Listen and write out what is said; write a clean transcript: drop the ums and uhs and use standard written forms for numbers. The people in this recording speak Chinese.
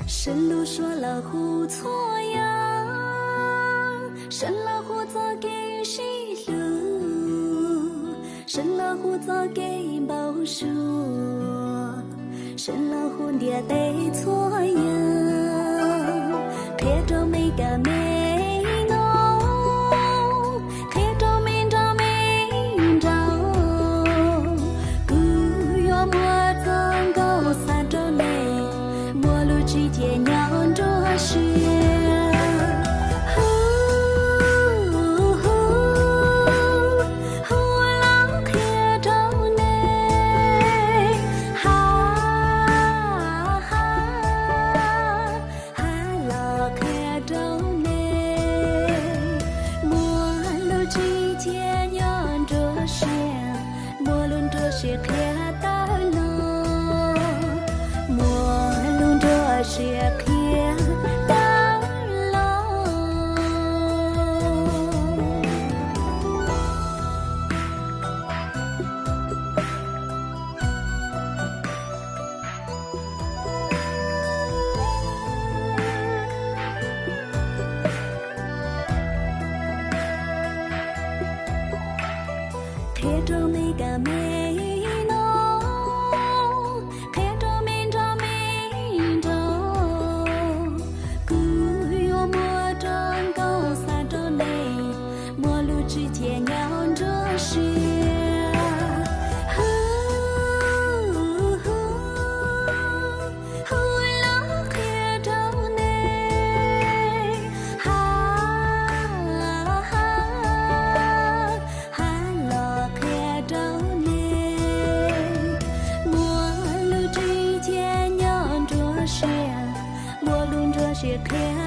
神路说了胡错呀，神了胡做给谁路？神了胡做给保守，神了胡爹得错呀，看着每个美浓，看着明着明着，古月莫曾高三着泪。只见娘着雪，老看着你，老看着你，莫路只见娘着雪，莫论着雪看到了，是看到了，看着每个美浓，看着明着明着。只见娘着雪，老看着你，老看着你，莫路只见娘着雪，莫论着雪看。